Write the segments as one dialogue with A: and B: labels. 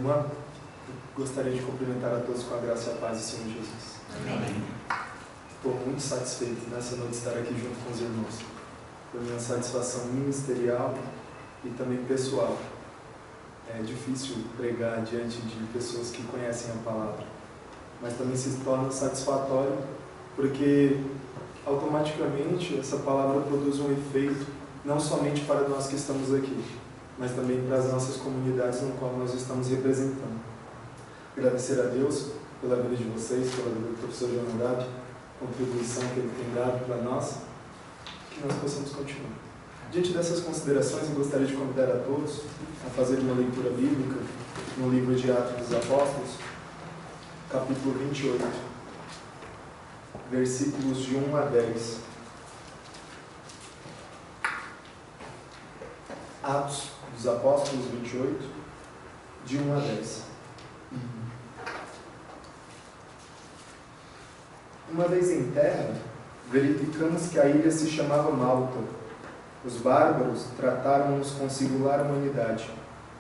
A: irmã, eu gostaria de cumprimentar a todos com a graça e a paz do Senhor Jesus.
B: Amém.
A: Estou muito satisfeito nessa noite de estar aqui junto com os irmãos. Foi minha satisfação ministerial e também pessoal. É difícil pregar diante de pessoas que conhecem a palavra, mas também se torna satisfatório porque automaticamente essa palavra produz um efeito não somente para nós que estamos aqui, mas também para as nossas comunidades no qual nós estamos representando. Agradecer a Deus pela vida de vocês, pela vida do professor João Murad, a contribuição que ele tem dado para nós, que nós possamos continuar. Diante dessas considerações, eu gostaria de convidar a todos a fazer uma leitura bíblica no livro de Atos dos Apóstolos, capítulo 28, versículos de 1 a 10. Atos dos Apóstolos 28, de 1 a 10. Uma vez em terra, verificamos que a ilha se chamava Malta. Os bárbaros trataram-nos com singular humanidade,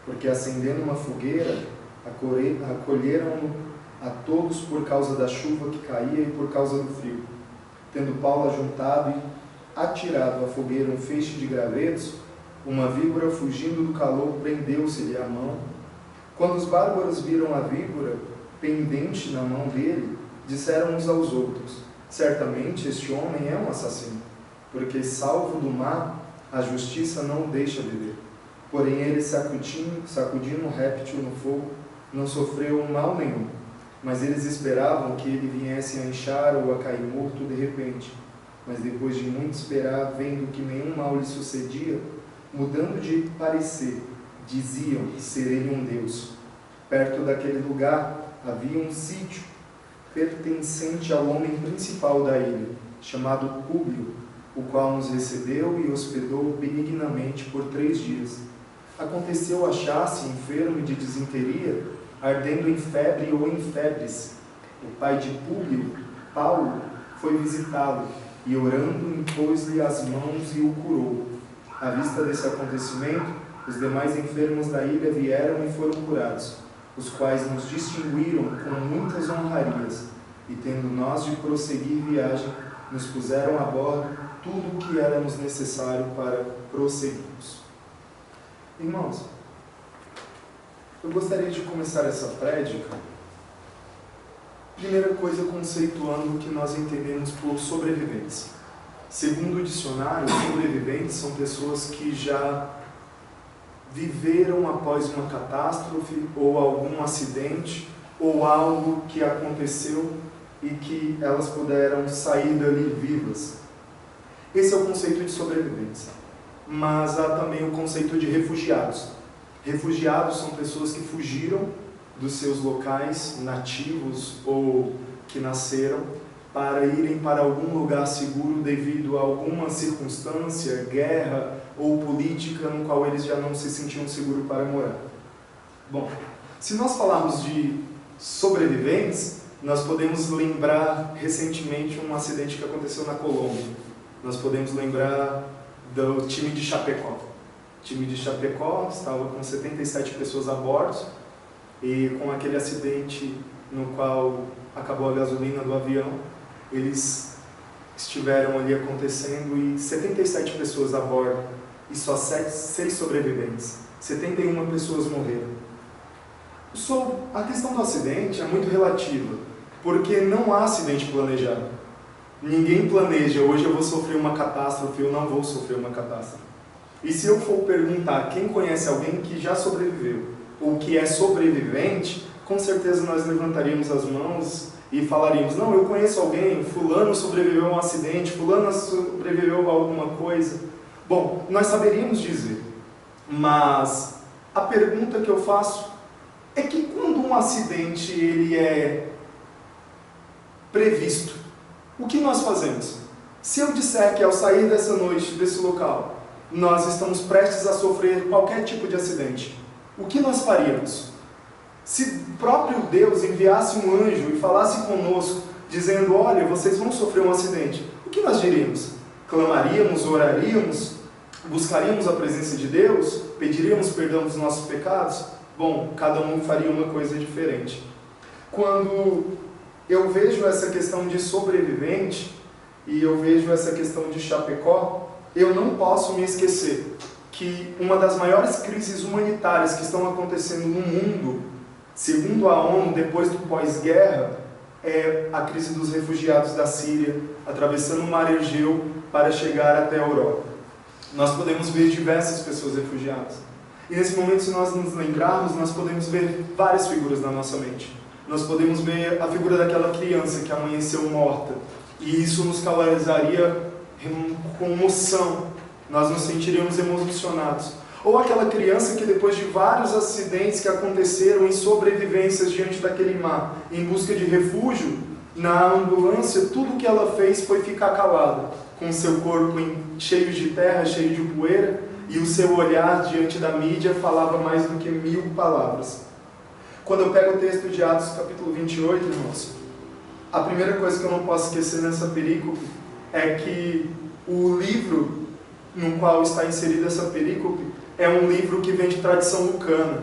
A: porque acendendo uma fogueira, acolheram-no a todos por causa da chuva que caía e por causa do frio. Tendo Paulo ajuntado e atirado à fogueira um feixe de gravetos, uma víbora, fugindo do calor, prendeu-se-lhe à mão. Quando os bárbaros viram a víbora pendente na mão dele, disseram uns aos outros: certamente este homem é um assassino, porque, salvo do mar, a justiça não o deixa viver. Porém ele, sacudindo o réptil no fogo, não sofreu mal nenhum. Mas eles esperavam que ele viesse a inchar ou a cair morto de repente. Mas depois de muito esperar, vendo que nenhum mal lhe sucedia, mudando de parecer, diziam ser ele um deus. Perto daquele lugar havia um sítio pertencente ao homem principal da ilha, chamado Públio, o qual nos recebeu e hospedou benignamente por 3 dias. Aconteceu achar-se enfermo de disenteria, ardendo em febre ou em febres. O pai de Públio, Paulo, foi visitá-lo e, orando, impôs-lhe as mãos e o curou. À vista desse acontecimento, os demais enfermos da ilha vieram e foram curados, os quais nos distinguiram com muitas honrarias, e tendo nós de prosseguir viagem, nos puseram a bordo tudo o que éramos necessário para prosseguirmos. Irmãos, eu gostaria de começar essa prédica, primeira coisa, conceituando o que nós entendemos por sobreviventes. Segundo o dicionário, sobreviventes são pessoas que já viveram após uma catástrofe ou algum acidente ou algo que aconteceu e que elas puderam sair dali vivas. Esse é o conceito de sobreviventes. Mas há também o conceito de refugiados. Refugiados são pessoas que fugiram dos seus locais nativos ou que nasceram para irem para algum lugar seguro devido a alguma circunstância, guerra ou política no qual eles já não se sentiam seguros para morar. Bom, se nós falarmos de sobreviventes, nós podemos lembrar recentemente um acidente que aconteceu na Colômbia. Nós podemos lembrar do time de Chapecó. O time de Chapecó estava com 77 pessoas a bordo e com aquele acidente no qual acabou a gasolina do avião, eles estiveram ali acontecendo e 77 pessoas a bordo e só 6 sobreviventes. 71 pessoas morreram. A questão do acidente é muito relativa, porque não há acidente planejado. Ninguém planeja, hoje eu vou sofrer uma catástrofe, eu não vou sofrer uma catástrofe. E se eu for perguntar quem conhece alguém que já sobreviveu, ou que é sobrevivente, com certeza nós levantaríamos as mãos e falaríamos: não, eu conheço alguém, fulano sobreviveu a um acidente, fulano sobreviveu a alguma coisa. Bom, nós saberíamos dizer, mas a pergunta que eu faço é que quando um acidente ele é previsto, o que nós fazemos? Se eu disser que ao sair dessa noite, desse local, nós estamos prestes a sofrer qualquer tipo de acidente, o que nós faríamos? Se o próprio Deus enviasse um anjo e falasse conosco, dizendo: olha, vocês vão sofrer um acidente, o que nós diríamos? Clamaríamos, oraríamos, buscaríamos a presença de Deus, pediríamos perdão dos nossos pecados? Bom, cada um faria uma coisa diferente. Quando eu vejo essa questão de sobrevivente e eu vejo essa questão de Chapecó, eu não posso me esquecer que uma das maiores crises humanitárias que estão acontecendo no mundo, segundo a ONU, depois do pós-guerra, é a crise dos refugiados da Síria, atravessando o mar Egeu para chegar até a Europa. Nós podemos ver diversas pessoas refugiadas. E nesse momento, se nós nos lembrarmos, nós podemos ver várias figuras na nossa mente. Nós podemos ver a figura daquela criança que amanheceu morta. E isso nos causaria comoção. Nós nos sentiríamos emocionados. Ou aquela criança que depois de vários acidentes que aconteceram em sobrevivências diante daquele mar, em busca de refúgio, na ambulância, tudo que ela fez foi ficar calada, com seu corpo cheio de terra, cheio de poeira, e o seu olhar diante da mídia falava mais do que 1000 palavras. Quando eu pego o texto de Atos capítulo 28, irmãos, a primeira coisa que eu não posso esquecer nessa perícope é que o livro no qual está inserida essa perícope é um livro que vem de tradição lucana,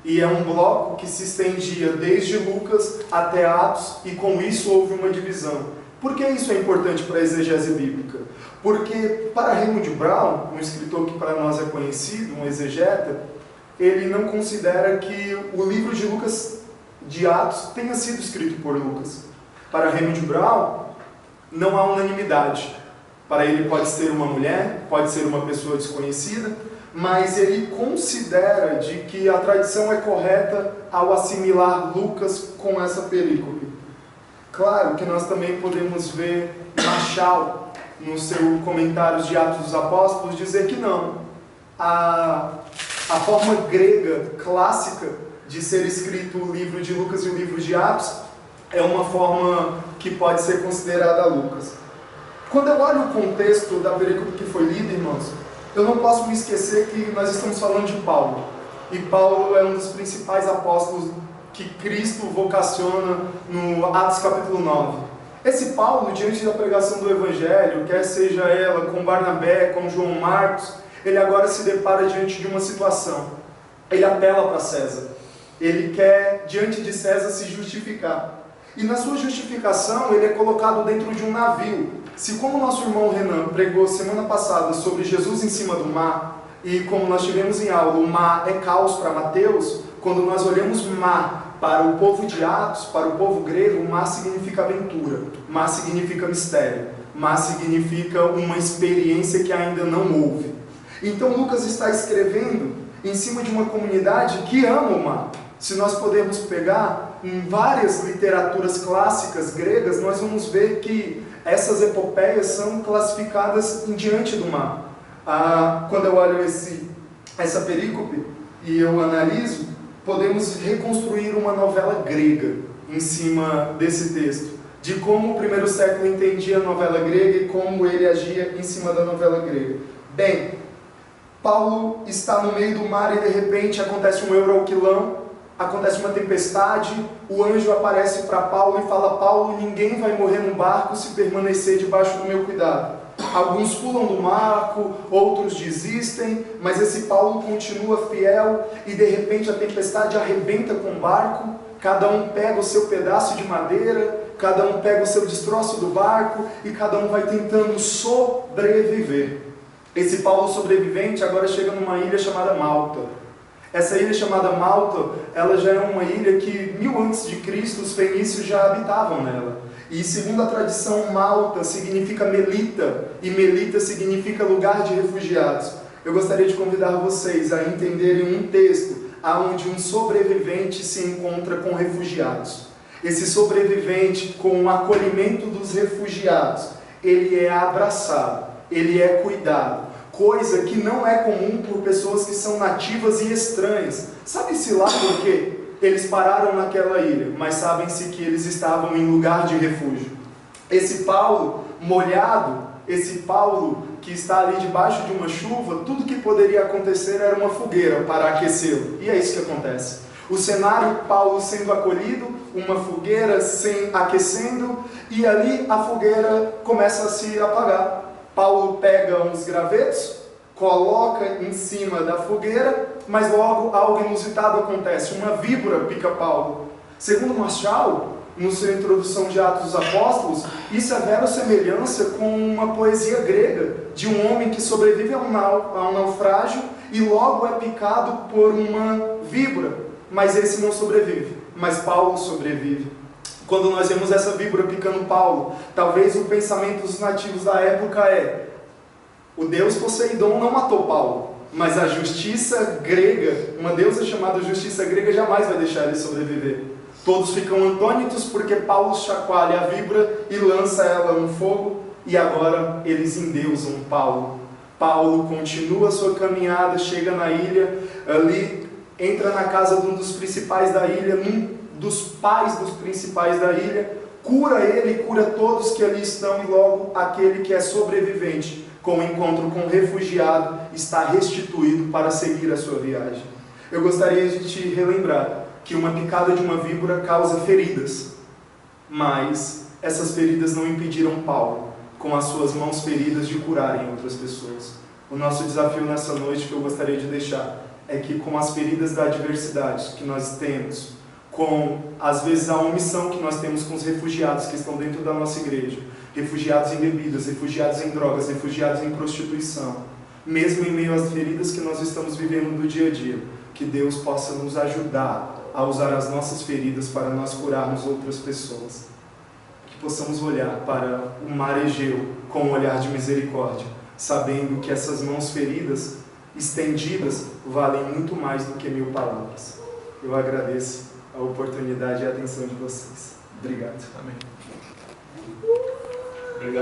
A: e é um bloco que se estendia desde Lucas até Atos, e com isso houve uma divisão. Por que isso é importante para a exegese bíblica? Porque para Raymond Brown, um escritor que para nós é conhecido, um exegeta, ele não considera que o livro de Lucas, de Atos, tenha sido escrito por Lucas. Para Raymond Brown, não há unanimidade. Para ele pode ser uma mulher, pode ser uma pessoa desconhecida, mas ele considera de que a tradição é correta ao assimilar Lucas com essa perícope. Claro que nós também podemos ver Machal, no seu comentário de Atos dos Apóstolos, dizer que não. A forma grega clássica de ser escrito o livro de Lucas e o livro de Atos é uma forma que pode ser considerada Lucas. Quando eu olho o contexto da perícope que foi lida, irmãos, eu não posso me esquecer que nós estamos falando de Paulo. E Paulo é um dos principais apóstolos que Cristo vocaciona no Atos capítulo 9. Esse Paulo, diante da pregação do Evangelho, quer seja ela com Barnabé, com João Marcos, ele agora se depara diante de uma situação. Ele apela para César. Ele quer, diante de César, se justificar. E na sua justificação, ele é colocado dentro de um navio. Se como nosso irmão Renan pregou semana passada sobre Jesus em cima do mar, e como nós tivemos em aula, o mar é caos para Mateus, quando nós olhamos mar para o povo de Atos, para o povo grego, mar significa aventura, mar significa mistério, mar significa uma experiência que ainda não houve. Então Lucas está escrevendo em cima de uma comunidade que ama o mar. Se nós podemos pegar em várias literaturas clássicas gregas, nós vamos ver que essas epopeias são classificadas diante do mar. Quando eu olho essa perícope e eu analiso, podemos reconstruir uma novela grega em cima desse texto, de como o primeiro século entendia a novela grega e como ele agia em cima da novela grega. Bem, Paulo está no meio do mar e de repente acontece um euroquilão, acontece uma tempestade, o anjo aparece para Paulo e fala: Paulo, ninguém vai morrer no barco se permanecer debaixo do meu cuidado. Alguns pulam do barco, outros desistem, mas esse Paulo continua fiel e de repente a tempestade arrebenta com o barco, cada um pega o seu pedaço de madeira, cada um pega o seu destroço do barco e cada um vai tentando sobreviver. Esse Paulo sobrevivente agora chega numa ilha chamada Malta. Essa ilha chamada Malta, ela já é uma ilha que 1000 a.C. os fenícios já habitavam nela. E segundo a tradição, Malta significa Melita, e Melita significa lugar de refugiados. Eu gostaria de convidar vocês a entenderem um texto onde um sobrevivente se encontra com refugiados. Esse sobrevivente, com o acolhimento dos refugiados, ele é abraçado, ele é cuidado. Coisa que não é comum por pessoas que são nativas e estranhas. Sabe-se lá por quê? Eles pararam naquela ilha, mas sabem-se que eles estavam em lugar de refúgio. Esse Paulo molhado, esse Paulo que está ali debaixo de uma chuva, tudo que poderia acontecer era uma fogueira para aquecê-lo. E é isso que acontece. O cenário, Paulo sendo acolhido, uma fogueira aquecendo, e ali a fogueira começa a se apagar. Paulo pega uns gravetos, coloca em cima da fogueira, mas logo algo inusitado acontece. Uma víbora pica Paulo. Segundo Marshall, na sua introdução de Atos dos Apóstolos, isso é verossemelhança com uma poesia grega de um homem que sobrevive a um naufrágio e logo é picado por uma víbora, mas esse não sobrevive, mas Paulo sobrevive. Quando nós vemos essa víbora picando Paulo, talvez o pensamento dos nativos da época é: o deus Poseidon não matou Paulo, mas a justiça grega, uma deusa chamada justiça grega, jamais vai deixar ele sobreviver. Todos ficam atônitos porque Paulo chacoalha a víbora e lança ela no fogo, e agora eles endeusam Paulo. Paulo continua a sua caminhada, chega na ilha, ali entra na casa de um dos principais da ilha, um dos pais dos principais da ilha, cura ele, cura todos que ali estão, e logo aquele que é sobrevivente, com o encontro com o refugiado, está restituído para seguir a sua viagem. Eu gostaria de te relembrar que uma picada de uma víbora causa feridas, mas essas feridas não impediram Paulo, com as suas mãos feridas, de curarem outras pessoas. O nosso desafio nessa noite que eu gostaria de deixar é que, com as feridas da adversidade que nós temos, com às vezes a omissão que nós temos com os refugiados que estão dentro da nossa igreja, refugiados em bebidas, refugiados em drogas, refugiados em prostituição, mesmo em meio às feridas que nós estamos vivendo no dia a dia, que Deus possa nos ajudar a usar as nossas feridas para nós curarmos outras pessoas. Que possamos olhar para o mar Egeu com um olhar de misericórdia, sabendo que essas mãos feridas, estendidas, valem muito mais do que 1000 palavras. Eu agradeço a oportunidade e a atenção de vocês. Obrigado.
B: Amém.